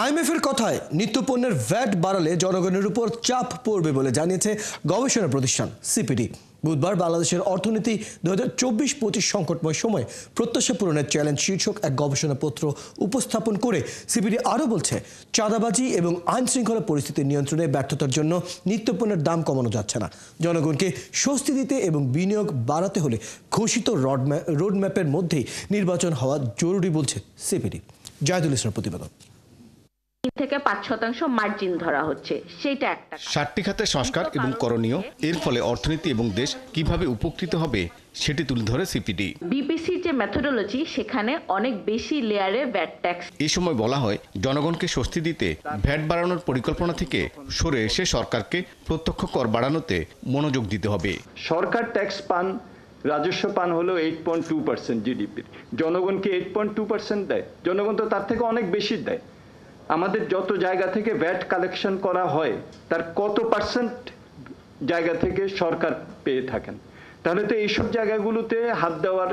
IMF এর কথায় নিত্যপণ্যের VAT বাড়ালে জনগণের উপর চাপ পড়বে বলে জানিয়েছে গবেষণা প্রতিষ্ঠান সিপিডি। বুধবার বাংলাদেশের অর্থনীতি 2024-25 সংকটময় সময় প্রত্যাশা পূরণের চ্যালেঞ্জ শীর্ষক এক গবেষণাপত্র উপস্থাপন করে সিপিডি আরও বলছে, চাঁদাবাজি এবং আইন শৃঙ্খলা পরিস্থিতি নিয়ন্ত্রণে ব্যর্থতার জন্য নিত্যপণ্যের দাম কমানো যাচ্ছে না। জনগণকে স্বস্তি দিতে এবং বিনিয়োগ বাড়াতে হলে ঘোষিত রোডম্যাপের মধ্যেই নির্বাচন হওয়া জরুরি বলছে সিপিডি। জাহিদুল ইসলামের প্রতিবেদন। থেকে 5% মার্জিন ধরা হচ্ছে, সেটা একটা 60টি খাতে সংস্কার এবং করণীয়, এর ফলে অর্থনীতি এবং দেশ কিভাবে উপকৃত হবে সেটি তুলে ধরে সিপিডি। বিপিসির যে মেথোডোলজি, সেখানে অনেক বেশি লেয়ারে ভ্যাট ট্যাক্স। এই সময় বলা হয়, জনগণকে স্বস্তি দিতে ভ্যাট বাড়ানোর পরিকল্পনা থেকে সরে এসে সরকারকে প্রত্যক্ষ কর বাড়ানোতে মনোযোগ দিতে হবে। সরকার ট্যাক্স পান, রাজস্ব পান হলো 8.2% জিডিপির, জনগণকে 8.2% দেয়। জনগণ তো তার থেকে অনেক বেশি দেয়। আমাদের যত জায়গা থেকে ভ্যাট কালেকশন করা হয় তার কত পার্সেন্ট জায়গা থেকে সরকার পেয়ে থাকেন? তাহলে তো এইসব জায়গাগুলোতে হাত দেওয়ার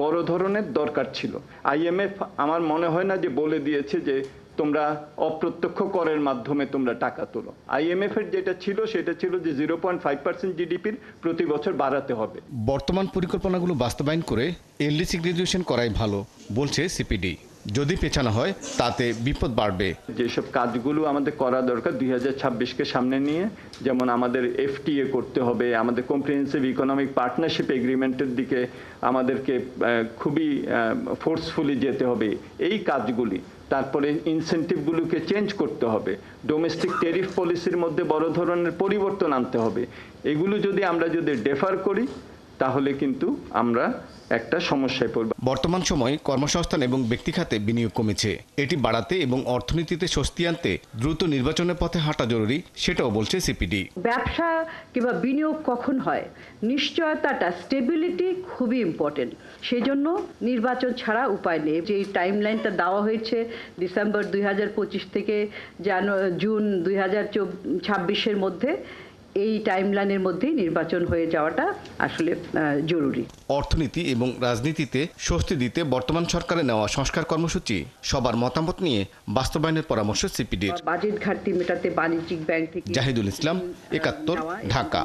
বড় ধরনের দরকার ছিল। আইএমএফ আমার মনে হয় না যে বলে দিয়েছে যে তোমরা অপ্রত্যক্ষ করের মাধ্যমে তোমরা টাকা তোলো। আইএমএফ এর যেটা ছিল সেটা ছিল যে 0.5% জিডিপির প্রতি বছর বাড়াতে হবে। বর্তমান পরিকল্পনাগুলো বাস্তবায়ন করে এলডিসি গ্রাজুয়েশন করাই ভালো বলছে সিপিডি। যদি পেছানো হয় তাতে বিপদ বাড়বে। যেসব কাজগুলো আমাদের করা দরকার 2026কে সামনে নিয়ে, যেমন আমাদের এফটিএ করতে হবে, আমাদের কম্প্রিহেনসিভ ইকোনমিক পার্টনারশিপ এগ্রিমেন্টের দিকে আমাদেরকে খুবই ফোর্সফুলি যেতে হবে। এই কাজগুলি, তারপরে ইনসেন্টিভগুলোকে চেঞ্জ করতে হবে, ডোমেস্টিক ট্যারিফ পলিসির মধ্যে বড় ধরনের পরিবর্তন আনতে হবে। এগুলো যদি আমরা ডেফার করি তাহলে কিন্তু আমরা একটা সমস্যায় পড়ব। বর্তমান সময়ে কর্মসংস্থান এবং ব্যক্তি খাতে বিনিয়োগ কমেছে। এটি বাড়াতে এবং অর্থনীতিতে স্বস্তি আনতে দ্রুত নির্বাচনের পথে হাঁটা জরুরি, সেটাও বলছে সিপিডি। ব্যবসা কিংবা বিনিয়োগ কখন হয়, নিশ্চয়তাটা, স্টেবিলিটি খুবই ইম্পর্টেন্ট। সেজন্য নির্বাচন ছাড়া উপায় নেই। যে টাইমলাইনটা দেওয়া হয়েছে ডিসেম্বর 2025 থেকে জুন 2026-এর মধ্যে, এই টাইমলাইনের মধ্যেই নির্বাচন হয়ে যাওয়াটা আসলে জরুরি। অর্থনীতি এবং রাজনীতিতে স্বস্তি দিতে বর্তমান সরকারের নেওয়া সংস্কার কর্মসূচি সবার মতামত নিয়ে বাস্তবায়নের পরামর্শ সিপিডির। বাজেট ঘাটতি মেটাতে বাণিজ্যিক ব্যাংক থেকে। জাহিদুল ইসলাম, 71, ঢাকা।